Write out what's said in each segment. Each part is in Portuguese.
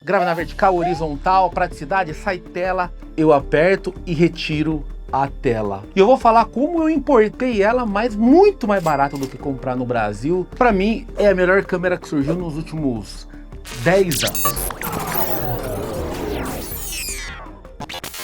Grava na vertical, horizontal, praticidade, sai tela, eu aperto e retiro a tela. E eu vou falar como eu importei ela, mas muito mais barato do que comprar no Brasil. Para mim, é a melhor câmera que surgiu nos últimos 10 anos.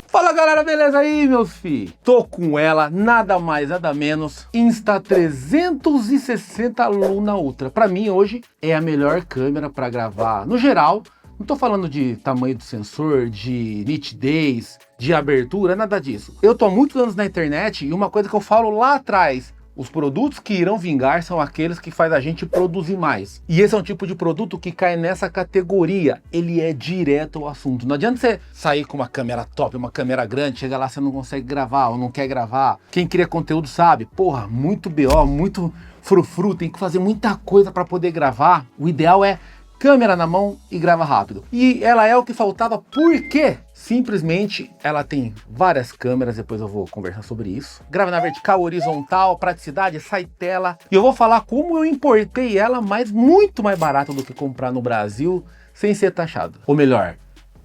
Fala galera, beleza aí meus filhos? Tô com ela, nada mais, nada menos, Insta360 Luna Ultra. Pra mim hoje é a melhor câmera pra gravar, no geral. Não tô falando de tamanho do sensor, de nitidez, de abertura, nada disso. Eu tô há muitos anos na internet e uma coisa que eu falo lá atrás: os produtos que irão vingar são aqueles que faz a gente produzir mais. E esse é um tipo de produto que cai nessa categoria. Ele é direto ao assunto. Não adianta você sair com uma câmera top, uma câmera grande, chega lá você não consegue gravar ou não quer gravar. Quem cria conteúdo sabe, porra, muito BO, muito frufru, tem que fazer muita coisa para poder gravar. O ideal é câmera na mão e grava rápido. E ela é o que faltava, por quê? Simplesmente ela tem várias câmeras, depois eu vou conversar sobre isso. Grava na vertical, horizontal, praticidade, sai tela. E eu vou falar como eu importei ela, mas muito mais barato do que comprar no Brasil, sem ser taxado. Ou melhor,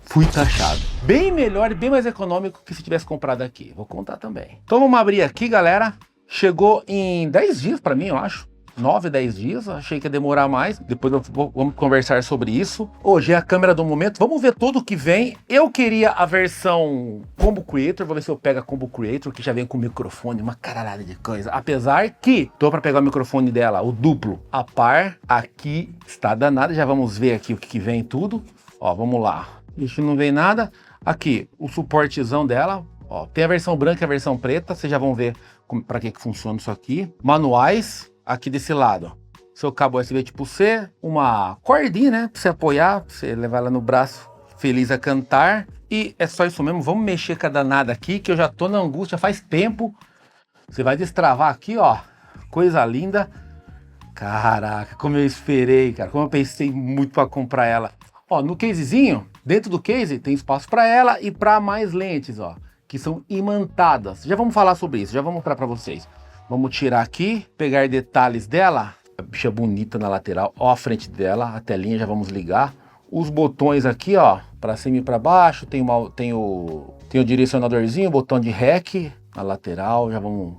fui taxado. Bem melhor e bem mais econômico que se tivesse comprado aqui. Vou contar também. Então vamos abrir aqui, galera. Chegou em 10 dias para mim, eu acho. 9, 10 dias, achei que ia demorar mais. Depois vamos conversar sobre isso. Hoje é a câmera do momento, vamos ver tudo que vem. Eu queria a versão Combo Creator, vou ver se eu pego a Combo Creator, que já vem com microfone, uma caralhada de coisa. Apesar que tô para pegar o microfone dela, o duplo, a par, aqui está danado. Já vamos ver aqui o que vem tudo. Ó, vamos lá. Isso não vem nada. Aqui, o suportezão dela. Ó, tem a versão branca e a versão preta, vocês já vão ver para que funciona isso aqui. Manuais. Aqui desse lado, seu cabo USB tipo C, uma cordinha, né, pra você apoiar, pra você levar ela no braço, feliz a cantar. E é só isso mesmo, vamos mexer com a danada aqui, que eu já tô na angústia faz tempo. Você vai destravar aqui, ó, coisa linda. Caraca, como eu esperei, cara, como eu pensei muito para comprar ela. Ó, no casezinho, dentro do case tem espaço para ela e para mais lentes, ó, que são imantadas. Já vamos falar sobre isso, já vou mostrar para vocês. Vamos tirar aqui, pegar detalhes dela. A bicha bonita na lateral, ó a frente dela, a telinha já vamos ligar. Os botões aqui, ó, para cima e para baixo, tem o direcionadorzinho, botão de REC na lateral, já vamos,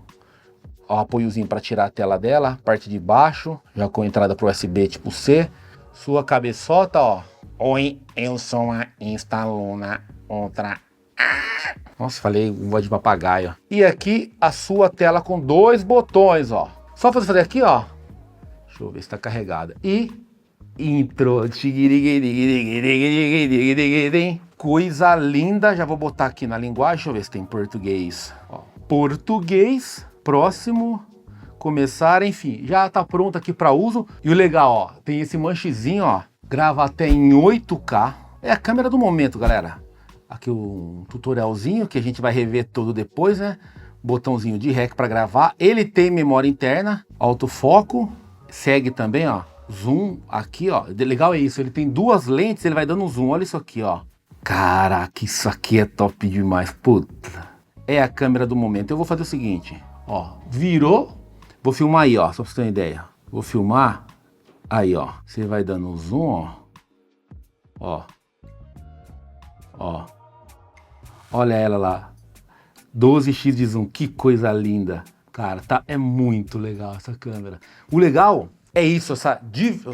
ó, apoiozinho para tirar a tela dela, parte de baixo, já com entrada para USB tipo C. Sua cabeçota, ó. Oi, eu sou a Insta Luna Ultra. Nossa, falei voz de papagaio. E aqui a sua tela com 2 botões, ó. Só fazer aqui, ó. Deixa eu ver se tá carregada. E intro. Coisa linda. Já vou botar aqui na linguagem. Deixa eu ver se tem português. Ó, português. Próximo. Começar, enfim. Já tá pronto aqui para uso. E o legal, ó. Tem esse manchezinho, ó. Grava até em 8K. É a câmera do momento, galera. Aqui um tutorialzinho que a gente vai rever todo depois, né? Botãozinho de REC para gravar. Ele tem memória interna, autofoco, segue também, ó, zoom aqui, ó. Legal é isso, ele tem 2 lentes, ele vai dando um zoom. Olha isso aqui, ó. Caraca, isso aqui é top demais. Puta. É a câmera do momento. Eu vou fazer o seguinte, ó, virou, vou filmar aí, ó, só pra você ter uma ideia. Vou filmar aí, ó. Você vai dando um zoom, ó. Ó. Ó. Olha ela lá, 12x de zoom, que coisa linda. Cara, tá, é muito legal essa câmera. O legal é isso,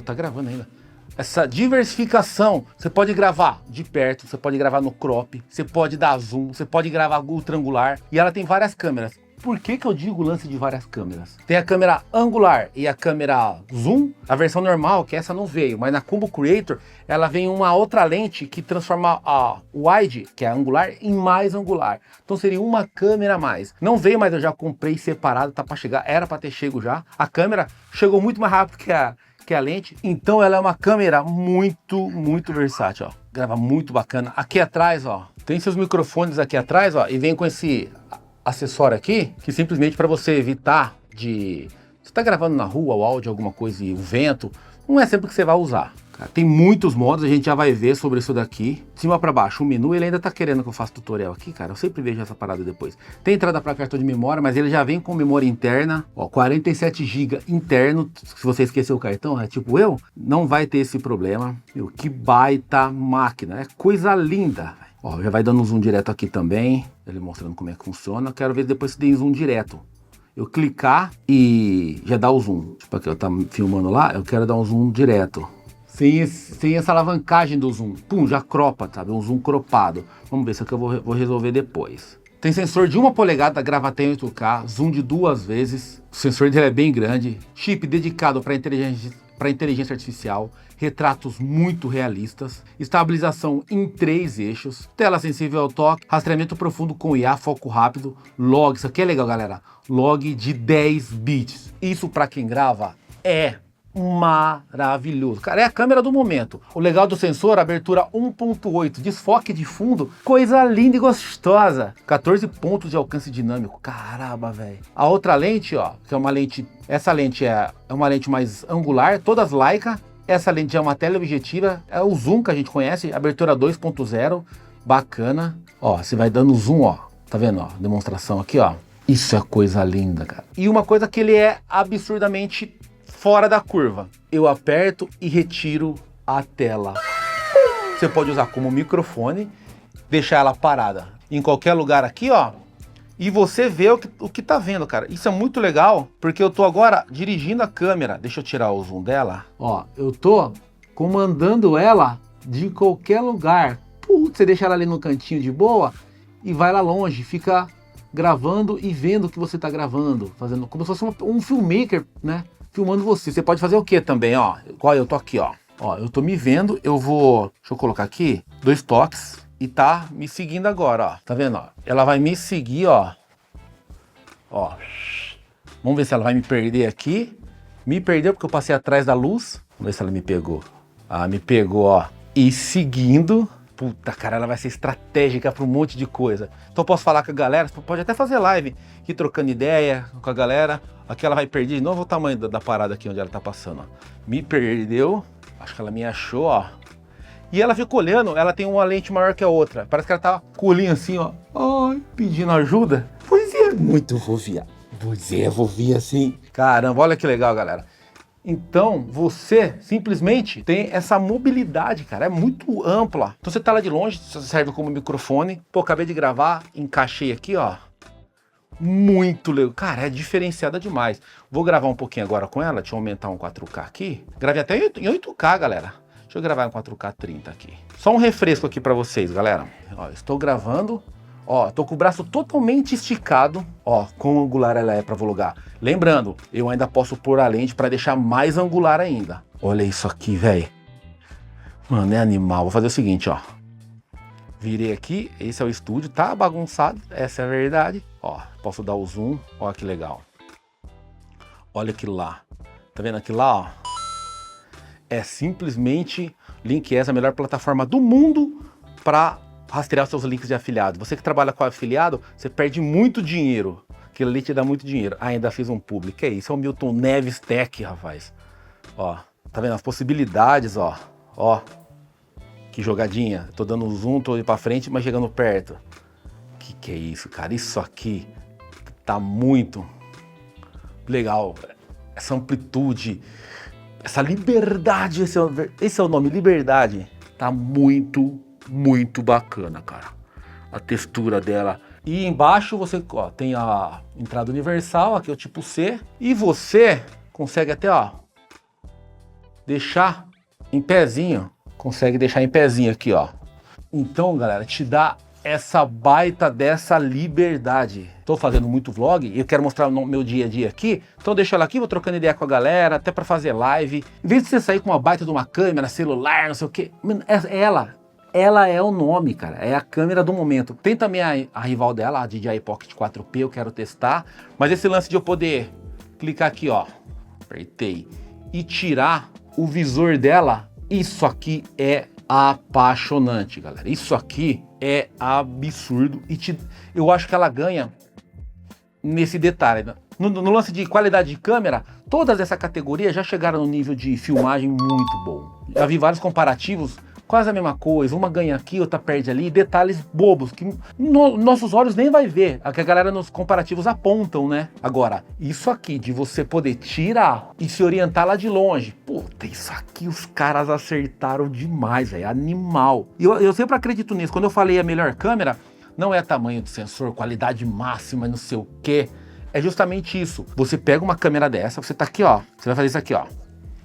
tá gravando ainda. Essa diversificação, você pode gravar de perto, você pode gravar no crop, você pode dar zoom, você pode gravar ultra angular. E ela tem várias câmeras. Por que eu digo lance de várias câmeras? Tem a câmera angular e a câmera zoom, a versão normal, que essa não veio, mas na Combo Creator, ela vem uma outra lente que transforma a wide, que é angular, em mais angular. Então seria uma câmera a mais. Não veio, mas eu já comprei separado, tá para chegar, era para ter chego já. A câmera chegou muito mais rápido que a lente, então ela é uma câmera muito versátil, ó. Grava muito bacana. Aqui atrás, ó, tem seus microfones aqui atrás, ó, e vem com esse acessório aqui, que simplesmente para você evitar de... Você tá gravando na rua o áudio, alguma coisa e o vento, não é sempre que você vai usar. Tem muitos modos, a gente já vai ver sobre isso daqui. De cima para baixo, o menu, ele ainda tá querendo que eu faça tutorial aqui, cara. Eu sempre vejo essa parada depois. Tem entrada para cartão de memória, mas ele já vem com memória interna. Ó, 47 GB interno. Se você esqueceu o cartão, tipo eu, não vai ter esse problema. Meu, que baita máquina. É coisa linda. Ó, já vai dando um zoom direto aqui também. Ele mostrando como é que funciona. Eu quero ver depois se tem zoom direto. Eu clicar e já dá o zoom. Tipo aqui, eu tá filmando lá, eu quero dar um zoom direto. Sem essa alavancagem do zoom. Pum, já cropa, sabe? Um zoom cropado. Vamos ver, isso aqui eu vou resolver depois. Tem sensor de 1 polegada, grava até em 8K, zoom de 2 vezes. O sensor dele é bem grande. Chip dedicado para inteligência artificial. Retratos muito realistas. Estabilização em 3 eixos. Tela sensível ao toque. Rastreamento profundo com IA, foco rápido. Log, isso aqui é legal, galera. Log de 10 bits. Isso para quem grava é maravilhoso, cara, é a câmera do momento. O legal do sensor, abertura 1.8, desfoque de fundo, coisa linda e gostosa. 14 pontos de alcance dinâmico, caramba, velho. A outra lente, ó, que é uma lente, essa lente é uma lente mais angular, todas Leica. Essa lente é uma teleobjetiva, é o zoom que a gente conhece, abertura 2.0, bacana. Ó, você vai dando zoom, ó, tá vendo, ó, demonstração aqui, ó. Isso é coisa linda, cara. E uma coisa que ele é absurdamente fora da curva. Eu aperto e retiro a tela. Você pode usar como microfone, deixar ela parada em qualquer lugar aqui, ó. E você vê o que tá vendo, cara. Isso é muito legal, porque eu tô agora dirigindo a câmera. Deixa eu tirar o zoom dela. Ó, eu tô comandando ela de qualquer lugar. Putz, você deixa ela ali no cantinho de boa e vai lá longe, fica gravando e vendo o que você tá gravando. Fazendo como se fosse um filmmaker, né? Filmando você. Você pode fazer o que também, ó? Igual eu tô aqui, ó. Ó, eu tô me vendo, eu vou... Deixa eu colocar aqui, 2 toques e tá me seguindo agora, ó. Tá vendo, ó? Ela vai me seguir, ó. Ó. Vamos ver se ela vai me perder aqui. Me perdeu porque eu passei atrás da luz. Vamos ver se ela me pegou. Ah, me pegou, ó. E seguindo... Puta, cara, ela vai ser estratégica para um monte de coisa. Então eu posso falar com a galera, pode até fazer live, ir trocando ideia com a galera. Aqui ela vai perder de novo o tamanho da parada aqui onde ela tá passando, ó. Me perdeu, acho que ela me achou, ó. E ela fica olhando, ela tem uma lente maior que a outra. Parece que ela tá com o olhinho assim, ó. Ai, pedindo ajuda. Pois é, muito vovia. Pois é, vovia assim. Caramba, olha que legal, galera. Então, você simplesmente tem essa mobilidade, cara, é muito ampla. Então você tá lá de longe, você serve como microfone. Pô, acabei de gravar, encaixei aqui, ó. Muito legal. Cara, é diferenciada demais. Vou gravar um pouquinho agora com ela, deixa eu aumentar um 4K aqui. Gravei até em 8K, galera. Deixa eu gravar em 4K 30 aqui. Só um refresco aqui pra vocês, galera. Ó, estou gravando. Ó, tô com o braço totalmente esticado. Ó, quão angular ela é pra volugar. Lembrando, eu ainda posso pôr a lente pra deixar mais angular ainda. Olha isso aqui, velho. Mano, é animal. Vou fazer o seguinte, ó. Virei aqui, esse é o estúdio, tá bagunçado, essa é a verdade. Ó, posso dar o zoom, ó que legal. Olha aquilo lá. Tá vendo aquilo lá, ó? É simplesmente Linkess, a melhor plataforma do mundo pra rastrear os seus links de afiliado. Você que trabalha com afiliado, você perde muito dinheiro. Aquilo ali te dá muito dinheiro. Ah, ainda fiz um publi. Que é isso? É o Milton Neves Tech, rapaz. Ó, tá vendo as possibilidades, ó. Ó, que jogadinha. Tô dando zoom, tô indo pra frente, mas chegando perto. Que é isso, cara? Isso aqui tá muito legal. Essa amplitude, essa liberdade, esse é o nome, liberdade. Tá muito bacana, cara. A textura dela. E embaixo você, ó, tem a entrada universal, aqui é o tipo C. E você consegue até, ó, deixar em pezinho. Consegue deixar em pezinho aqui, ó. Então, galera, te dá essa baita dessa liberdade. Tô fazendo muito vlog e eu quero mostrar o meu dia a dia aqui. Então deixa ela aqui, vou trocando ideia com a galera, até pra fazer live. Em vez de você sair com uma baita de uma câmera, celular, não sei o que. Ela é o nome, cara. É a câmera do momento. Tem também a rival dela, a DJI Pocket 4P, eu quero testar. Mas esse lance de eu poder clicar aqui, ó. Apertei. E tirar o visor dela. Isso aqui é apaixonante, galera. Isso aqui é absurdo. E eu acho que ela ganha nesse detalhe. No lance de qualidade de câmera, Todas dessa categoria já chegaram no nível de filmagem muito bom. Já vi vários comparativos, quase a mesma coisa, uma ganha aqui, outra perde ali, detalhes bobos que nossos olhos nem vai ver, a que a galera nos comparativos apontam, né? Agora, isso aqui de você poder tirar e se orientar lá de longe, puta, isso aqui os caras acertaram demais, velho, animal. E eu sempre acredito nisso, quando eu falei a melhor câmera, não é tamanho do sensor, qualidade máxima, não sei o quê, é justamente isso. Você pega uma câmera dessa, você tá aqui, ó, você vai fazer isso aqui, ó.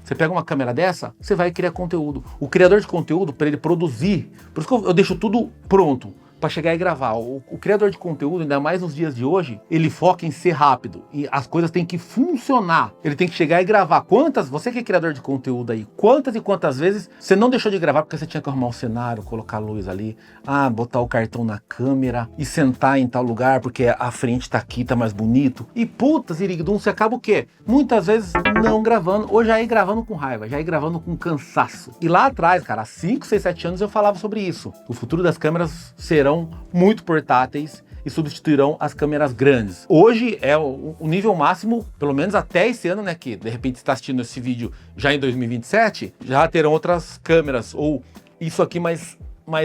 Você pega uma câmera dessa, você vai criar conteúdo. O criador de conteúdo, para ele produzir, por isso que eu deixo tudo pronto para chegar e gravar. O criador de conteúdo, ainda mais nos dias de hoje, ele foca em ser rápido. E as coisas têm que funcionar. Ele tem que chegar e gravar. Você que é criador de conteúdo aí, quantas e quantas vezes você não deixou de gravar porque você tinha que arrumar um cenário, colocar a luz ali, botar o cartão na câmera e sentar em tal lugar porque a frente tá aqui, tá mais bonito. E puta, ziriguidum, você acaba o quê? Muitas vezes não gravando, ou já ir gravando com raiva, já ir gravando com cansaço. E lá atrás, cara, há 5, 6, 7 anos eu falava sobre isso. O futuro das câmeras serão muito portáteis e substituirão as câmeras grandes. Hoje é o nível máximo, pelo menos até esse ano, né, que de repente você está assistindo esse vídeo já em 2027, já terão outras câmeras, ou isso aqui mais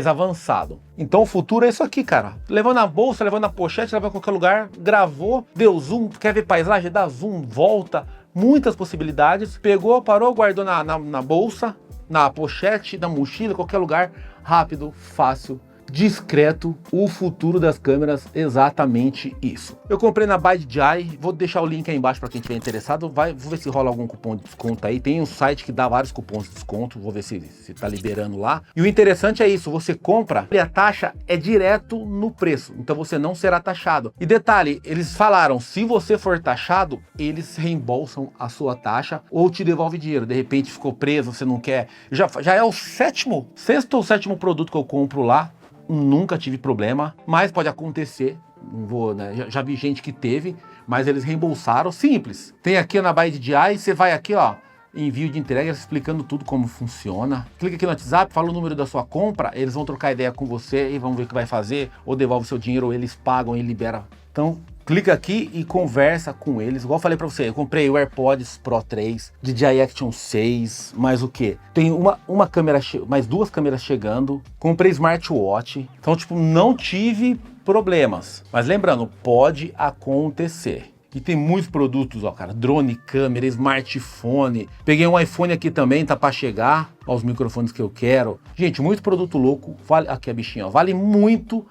avançado. Então o futuro é isso aqui, cara. Levando na bolsa, levando na pochete, leva em qualquer lugar, gravou, deu zoom, quer ver paisagem, dá zoom, volta, muitas possibilidades, pegou, parou, guardou na bolsa, na pochete, na mochila, qualquer lugar, rápido, fácil, discreto. O futuro das câmeras, exatamente isso. Eu comprei na BuyDJI, vou deixar o link aí embaixo para quem estiver interessado. Vou ver se rola algum cupom de desconto aí. Tem um site que dá vários cupons de desconto, vou ver se tá liberando lá. E o interessante é isso, você compra e a taxa é direto no preço, então você não será taxado. E detalhe, eles falaram, se você for taxado, eles reembolsam a sua taxa ou te devolve dinheiro. De repente ficou preso, você não quer. Já é o sexto ou sétimo produto que eu compro lá. Nunca tive problema, mas pode acontecer. Não vou, né? Já vi gente que teve, mas eles reembolsaram. Simples. Tem aqui na BuyDJI, você vai aqui, ó, envio de entrega, explicando tudo como funciona. Clica aqui no WhatsApp, fala o número da sua compra, eles vão trocar ideia com você e vão ver o que vai fazer, ou devolve seu dinheiro, ou eles pagam e liberam. Então, clica aqui e conversa com eles. Igual eu falei pra você, eu comprei o AirPods Pro 3, DJI Action 6, mais o que? Tem uma câmera, mais 2 câmeras chegando. Comprei smartwatch. Então, tipo, não tive problemas. Mas lembrando, pode acontecer. E tem muitos produtos, ó, cara, drone, câmera, smartphone. Peguei um iPhone aqui também, tá pra chegar. Ó, os microfones que eu quero. Gente, muito produto louco. Vale, aqui a bichinha, ó, vale muito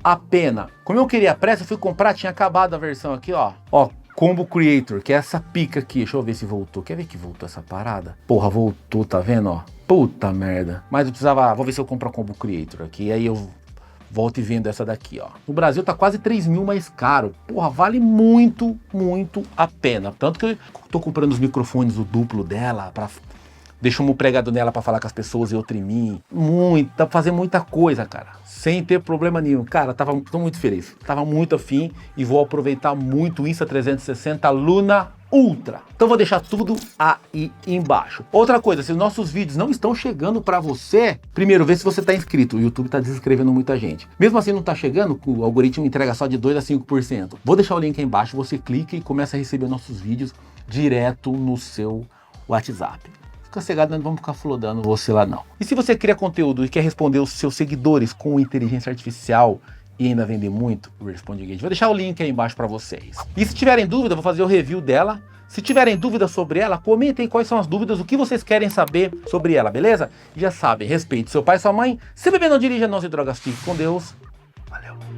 a pena. Como eu queria pressa, eu fui comprar, tinha acabado a versão aqui, ó. Ó, Combo Creator, que é essa pica aqui. Deixa eu ver se voltou. Quer ver que voltou essa parada? Porra, voltou, tá vendo, ó? Puta merda. Mas eu precisava, vou ver se eu compro a Combo Creator aqui. Aí eu volto e vendo essa daqui, ó. No Brasil tá quase 3 mil mais caro. Porra, vale muito a pena. Tanto que eu tô comprando os microfones, o duplo dela, deixa um pregado nela pra falar com as pessoas e outro em mim. Dá pra fazer muita coisa, cara. Sem ter problema nenhum. Cara, tô muito feliz. Tava muito afim e vou aproveitar muito o Insta360 Luna Ultra. Então vou deixar tudo aí embaixo. Outra coisa, se os nossos vídeos não estão chegando pra você, primeiro vê se você tá inscrito. O YouTube tá desinscrevendo muita gente. Mesmo assim não tá chegando, o algoritmo entrega só de 2 a 5%. Vou deixar o link aí embaixo, você clica e começa a receber nossos vídeos direto no seu WhatsApp. Fica cegado, não vamos ficar flodando você lá não. E se você cria conteúdo e quer responder os seus seguidores com inteligência artificial e ainda vender muito, o Responde Engage, vou deixar o link aí embaixo para vocês. E se tiverem dúvida, vou fazer o review dela. Se tiverem dúvidas sobre ela, comentem quais são as dúvidas, o que vocês querem saber sobre ela, beleza? E já sabem, respeite seu pai e sua mãe. Se beber não dirija, não se drogas, fique com Deus. Valeu!